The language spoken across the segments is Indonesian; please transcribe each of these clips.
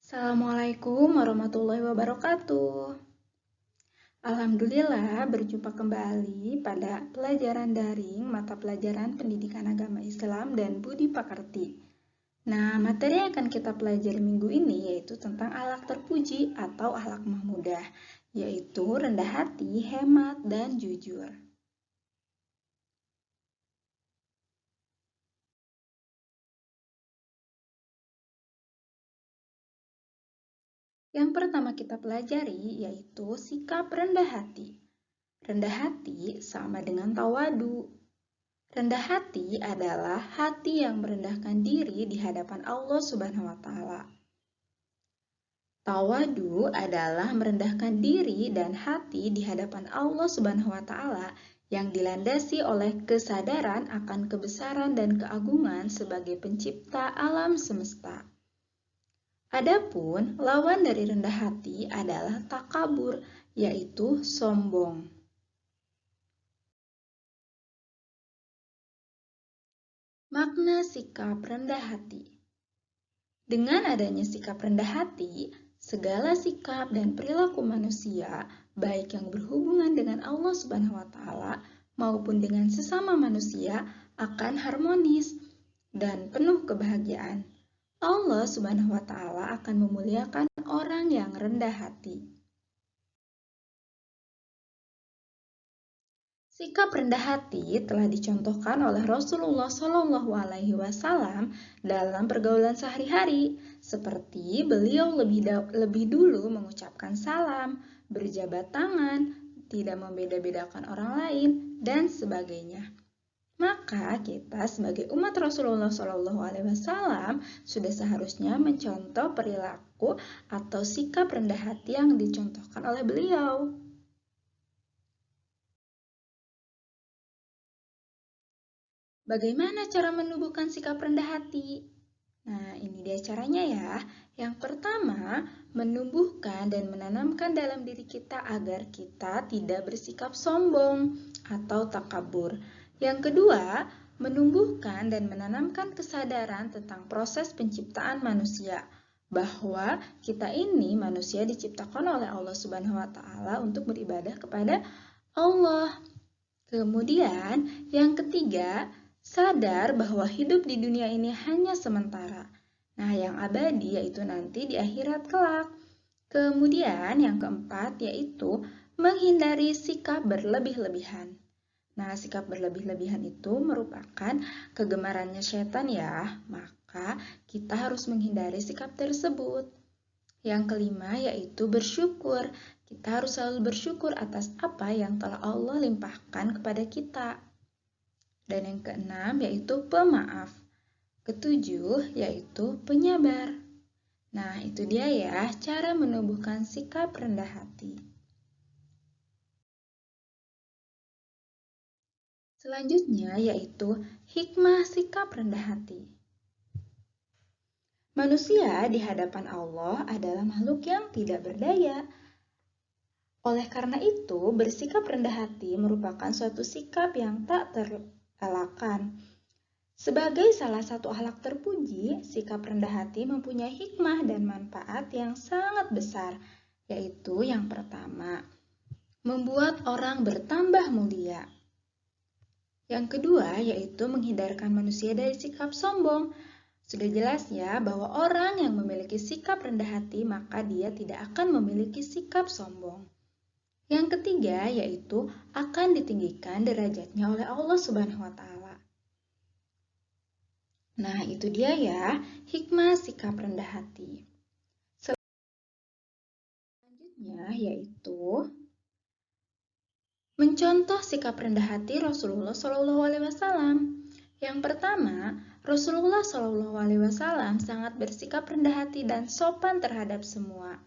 Assalamualaikum warahmatullahi wabarakatuh. Alhamdulillah berjumpa kembali pada pelajaran daring mata pelajaran Pendidikan Agama Islam dan Budi Pakerti. Nah, materi yang akan kita pelajari minggu ini yaitu tentang akhlak terpuji atau akhlak mahmudah, yaitu rendah hati, hemat, dan jujur. Yang pertama kita pelajari yaitu sikap rendah hati. Rendah hati sama dengan tawadu. Rendah hati adalah hati yang merendahkan diri di hadapan Allah Subhanahu wa taala. Tawadu adalah merendahkan diri dan hati di hadapan Allah Subhanahu wa taala yang dilandasi oleh kesadaran akan kebesaran dan keagungan sebagai pencipta alam semesta. Adapun lawan dari rendah hati adalah takabur, yaitu sombong. Makna sikap rendah hati. Dengan adanya sikap rendah hati, segala sikap dan perilaku manusia, baik yang berhubungan dengan Allah Subhanahu wa taala maupun dengan sesama manusia, akan harmonis dan penuh kebahagiaan. Allah Subhanahu wa taala akan memuliakan orang yang rendah hati. Sikap rendah hati telah dicontohkan oleh Rasulullah Shallallahu Alaihi Wasallam dalam pergaulan sehari-hari, seperti beliau lebih dulu mengucapkan salam, berjabat tangan, tidak membeda-bedakan orang lain, dan sebagainya. Maka kita sebagai umat Rasulullah Shallallahu Alaihi Wasallam sudah seharusnya mencontoh perilaku atau sikap rendah hati yang dicontohkan oleh beliau. Bagaimana cara menumbuhkan sikap rendah hati? Nah, ini dia caranya ya. Yang pertama, menumbuhkan dan menanamkan dalam diri kita agar kita tidak bersikap sombong atau takabur. Yang kedua, menumbuhkan dan menanamkan kesadaran tentang proses penciptaan manusia, bahwa kita ini manusia diciptakan oleh Allah Subhanahu wa taala untuk beribadah kepada Allah. Kemudian, yang ketiga, sadar bahwa hidup di dunia ini hanya sementara. Nah, yang abadi yaitu nanti di akhirat kelak. Kemudian, yang keempat yaitu menghindari sikap berlebih-lebihan. Nah, sikap berlebih-lebihan itu merupakan kegemarannya setan ya, maka kita harus menghindari sikap tersebut. Yang kelima yaitu bersyukur. Kita harus selalu bersyukur atas apa yang telah Allah limpahkan kepada kita. Dan yang keenam yaitu pemaaf. Ketujuh yaitu penyabar. Nah, itu dia ya cara menumbuhkan sikap rendah hati. Selanjutnya yaitu hikmah sikap rendah hati. Manusia di hadapan Allah adalah makhluk yang tidak berdaya. Oleh karena itu, bersikap rendah hati merupakan suatu sikap yang tak terelakkan. Sebagai salah satu akhlak terpuji, sikap rendah hati mempunyai hikmah dan manfaat yang sangat besar, yaitu yang pertama, membuat orang bertambah mulia. Yang kedua, yaitu menghindarkan manusia dari sikap sombong. Sudah jelas ya bahwa orang yang memiliki sikap rendah hati, maka dia tidak akan memiliki sikap sombong. Yang ketiga, yaitu akan ditinggikan derajatnya oleh Allah Subhanahu wa taala. Nah, itu dia ya, hikmah sikap rendah hati. Selanjutnya yaitu mencontoh sikap rendah hati Rasulullah Shallallahu Alaihi Wasallam. Yang pertama, Rasulullah Shallallahu Alaihi Wasallam sangat bersikap rendah hati dan sopan terhadap semua.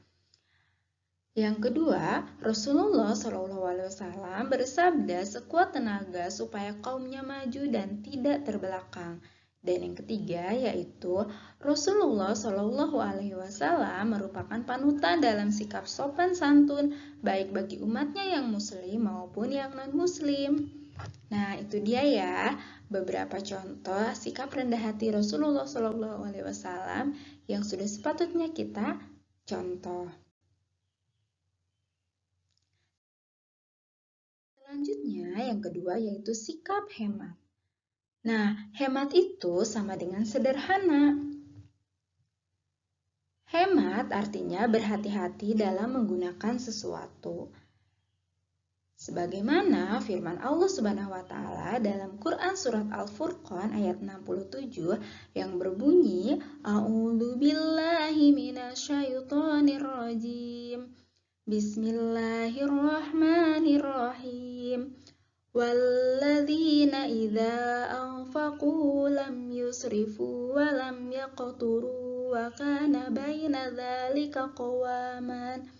Yang kedua, Rasulullah Shallallahu Alaihi Wasallam bersabda sekuat tenaga supaya kaumnya maju dan tidak terbelakang. Dan yang ketiga yaitu Rasulullah Shallallahu Alaihi Wasallam merupakan panutan dalam sikap sopan santun baik bagi umatnya yang muslim maupun yang non-muslim. Nah, itu dia ya beberapa contoh sikap rendah hati Rasulullah Shallallahu Alaihi Wasallam yang sudah sepatutnya kita contoh. Selanjutnya, yang kedua yaitu sikap hemat. Nah, hemat itu sama dengan sederhana. Hemat artinya berhati-hati dalam menggunakan sesuatu. Sebagaimana firman Allah Subhanahu wa taala dalam Quran surat Al-Furqan ayat 67 yang berbunyi, A'udzu billahi minasyaitonir rajim. Bismillahirrahmanirrahim. Walladzina idza anfaqu lam yusrifu wa lam yaqturu wa kana baina dzalika qawaman.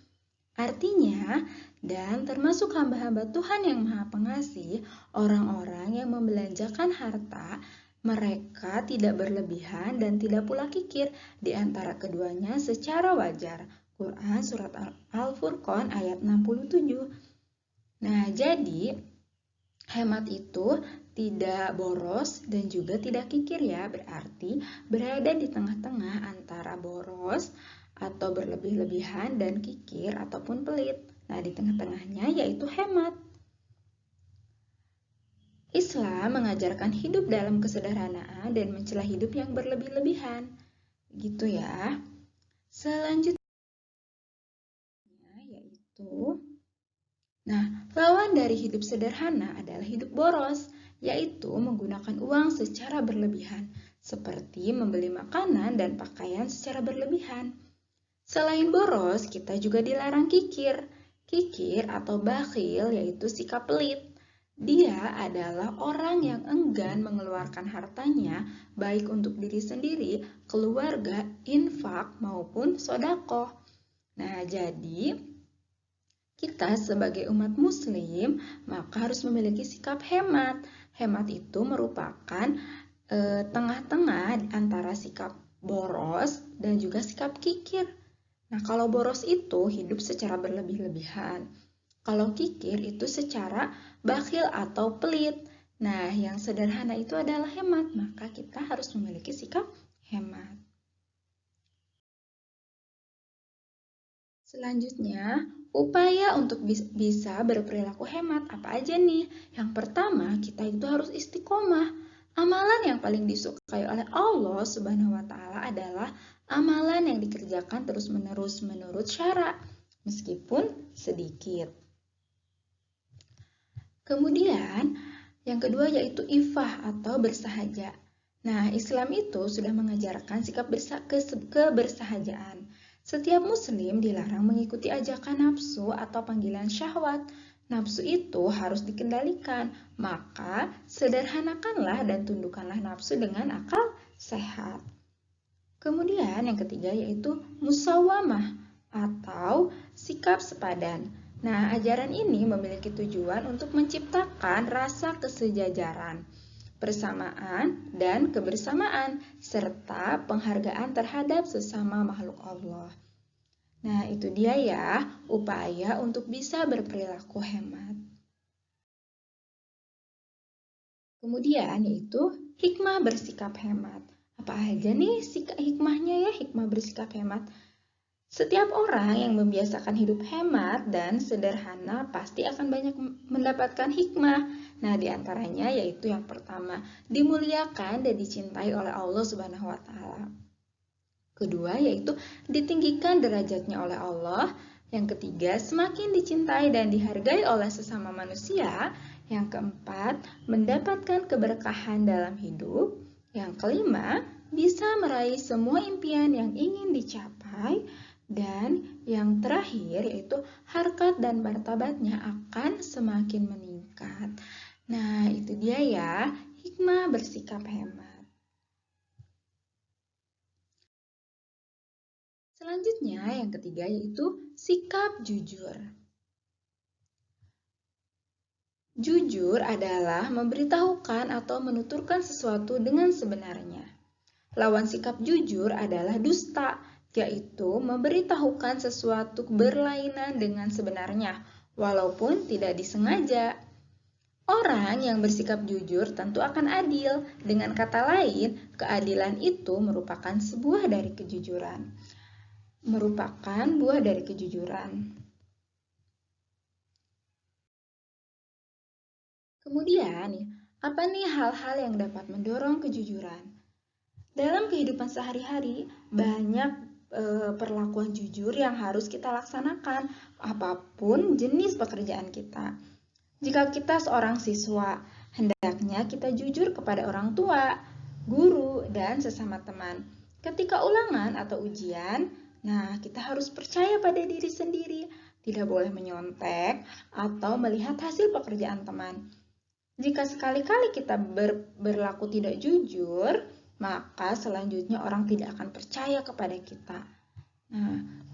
Artinya, dan termasuk hamba-hamba Tuhan yang Maha Pengasih, orang-orang yang membelanjakan harta, mereka tidak berlebihan dan tidak pula kikir di antara keduanya secara wajar. Quran surat Al-Furqan ayat 67. Nah, jadi hemat itu tidak boros dan juga tidak kikir ya, berarti berada di tengah-tengah antara boros atau berlebih-lebihan dan kikir ataupun pelit. Nah, di tengah-tengahnya yaitu hemat. Islam mengajarkan hidup dalam kesederhanaan dan mencela hidup yang berlebih-lebihan. Gitu ya. Selanjutnya yaitu lawan dari hidup sederhana adalah hidup boros, yaitu menggunakan uang secara berlebihan, seperti membeli makanan dan pakaian secara berlebihan. Selain boros, kita juga dilarang kikir. Kikir atau bakhil yaitu sikap pelit. Dia adalah orang yang enggan mengeluarkan hartanya baik untuk diri sendiri, keluarga, infak maupun sedekah. Nah, jadi kita sebagai umat muslim maka harus memiliki sikap hemat. Hemat itu merupakan tengah-tengah antara sikap boros dan juga sikap kikir. Nah, kalau boros itu hidup secara berlebih-lebihan. Kalau kikir itu secara bakhil atau pelit. Nah, yang sederhana itu adalah hemat, maka kita harus memiliki sikap hemat. Selanjutnya, upaya untuk bisa berperilaku hemat apa aja nih? Yang pertama, kita itu harus istiqomah. Amalan yang paling disukai oleh Allah Subhanahu wa taala adalah amalan yang dikerjakan terus-menerus menurut syara, meskipun sedikit. Kemudian, yang kedua yaitu ifah atau bersahaja. Nah, Islam itu sudah mengajarkan sikap kebersahajaan. Setiap muslim dilarang mengikuti ajakan nafsu atau panggilan syahwat. Nafsu itu harus dikendalikan, maka sederhanakanlah dan tundukkanlah nafsu dengan akal sehat. Kemudian yang ketiga yaitu musawamah atau sikap sepadan. Nah, ajaran ini memiliki tujuan untuk menciptakan rasa kesejajaran, persamaan, dan kebersamaan, serta penghargaan terhadap sesama makhluk Allah. Nah, itu dia ya, upaya untuk bisa berperilaku hemat. Kemudian yaitu hikmah bersikap hemat. Apa aja nih hikmahnya ya, hikmah bersikap hemat? Setiap orang yang membiasakan hidup hemat dan sederhana pasti akan banyak mendapatkan hikmah. Nah, diantaranya yaitu yang pertama, dimuliakan dan dicintai oleh Allah Subhanahu wa taala. Kedua, yaitu ditinggikan derajatnya oleh Allah. Yang ketiga, semakin dicintai dan dihargai oleh sesama manusia. Yang keempat, mendapatkan keberkahan dalam hidup. Yang kelima, bisa meraih semua impian yang ingin dicapai. Dan yang terakhir yaitu harkat dan martabatnya akan semakin meningkat. Nah, itu dia ya, hikmah bersikap hemat. Selanjutnya yang ketiga yaitu sikap jujur. Jujur adalah memberitahukan atau menuturkan sesuatu dengan sebenarnya. Lawan sikap jujur adalah dusta, yaitu memberitahukan sesuatu berlainan dengan sebenarnya, walaupun tidak disengaja. Orang yang bersikap jujur tentu akan adil. Dengan kata lain, keadilan itu merupakan sebuah dari kejujuran. merupakan buah dari kejujuran. Kemudian, apa nih hal-hal yang dapat mendorong kejujuran? Dalam kehidupan sehari-hari, banyak perlakuan jujur yang harus kita laksanakan, apapun jenis pekerjaan kita. Jika kita seorang siswa, hendaknya kita jujur kepada orang tua, guru, dan sesama teman. Ketika ulangan atau ujian, kita harus percaya pada diri sendiri, tidak boleh menyontek atau melihat hasil pekerjaan teman. Jika sekali-kali kita berlaku tidak jujur, maka selanjutnya orang tidak akan percaya kepada kita.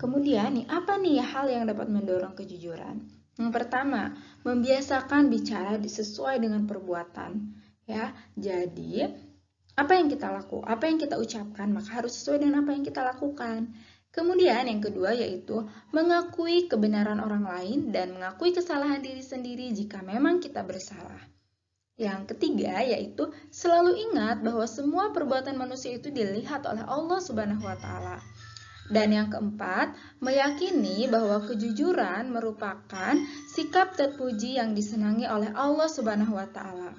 Kemudian apa nih hal yang dapat mendorong kejujuran? Yang pertama, membiasakan bicara sesuai dengan perbuatan. Ya, jadi apa yang kita ucapkan, maka harus sesuai dengan apa yang kita lakukan. Kemudian yang kedua yaitu mengakui kebenaran orang lain dan mengakui kesalahan diri sendiri jika memang kita bersalah. Yang ketiga yaitu selalu ingat bahwa semua perbuatan manusia itu dilihat oleh Allah Subhanahu wa taala. Dan yang keempat, meyakini bahwa kejujuran merupakan sikap terpuji yang disenangi oleh Allah Subhanahu wa taala.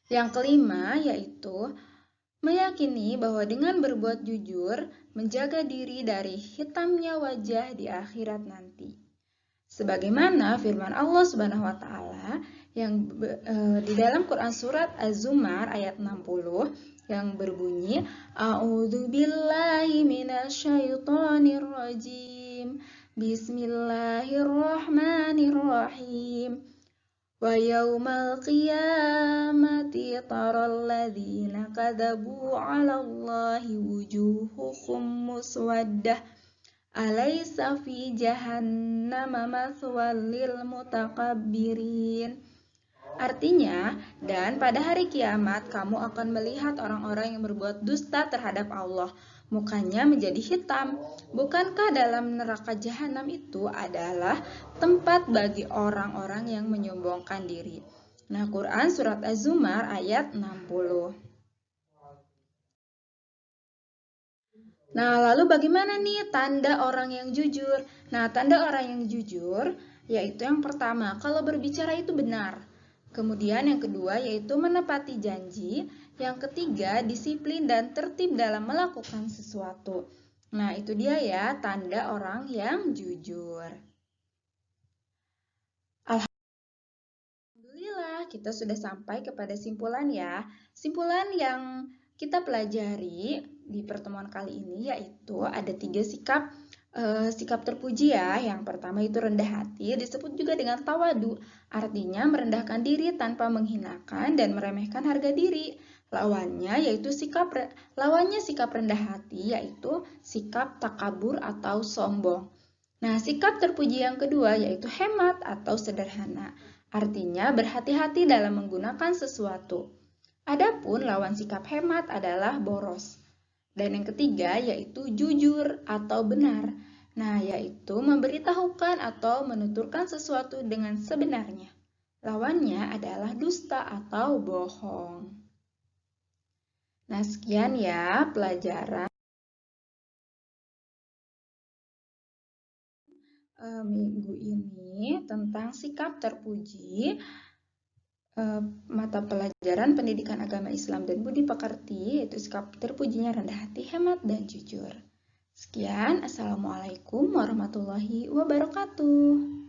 Yang kelima yaitu meyakini bahwa dengan berbuat jujur menjaga diri dari hitamnya wajah di akhirat nanti. Sebagaimana firman Allah Subhanahu wa taala yang di dalam Quran surat Az-Zumar ayat 60 yang berbunyi A'udzubillahi minasyaitonir rajim. Bismillahirrahmanirrahim. Wa yaumal qiyamati taral ladzina kadzabu 'alallahi wujuhuhum muswaddah. Alaysa fi jahannama mathwal lil mutakabbirin. Artinya, dan pada hari kiamat kamu akan melihat orang-orang yang berbuat dusta terhadap Allah. Mukanya menjadi hitam. Bukankah dalam neraka jahanam itu adalah tempat bagi orang-orang yang menyombongkan diri? Quran surat Az-Zumar ayat 60. Lalu bagaimana nih tanda orang yang jujur? Tanda orang yang jujur yaitu yang pertama, kalau berbicara itu benar. Kemudian yang kedua yaitu menepati janji. Yang ketiga, disiplin dan tertib dalam melakukan sesuatu. Itu dia ya tanda orang yang jujur. Alhamdulillah, kita sudah sampai kepada simpulan ya. Simpulan yang kita pelajari di pertemuan kali ini yaitu ada 3 sikap terpuji ya. Yang pertama itu rendah hati, disebut juga dengan tawadu. Artinya merendahkan diri tanpa menghinakan dan meremehkan harga diri. Lawannya sikap rendah hati yaitu sikap takabur atau sombong. Sikap terpuji yang kedua yaitu hemat atau sederhana. Artinya berhati-hati dalam menggunakan sesuatu. Adapun lawan sikap hemat adalah boros. Dan yang ketiga yaitu jujur atau benar. Yaitu memberitahukan atau menuturkan sesuatu dengan sebenarnya. Lawannya adalah dusta atau bohong. Sekian ya pelajaran minggu ini tentang sikap terpuji. Mata pelajaran Pendidikan Agama Islam dan Budi Pekerti, yaitu sikap terpujinya rendah hati, hemat, dan jujur. Sekian, Assalamualaikum warahmatullahi wabarakatuh.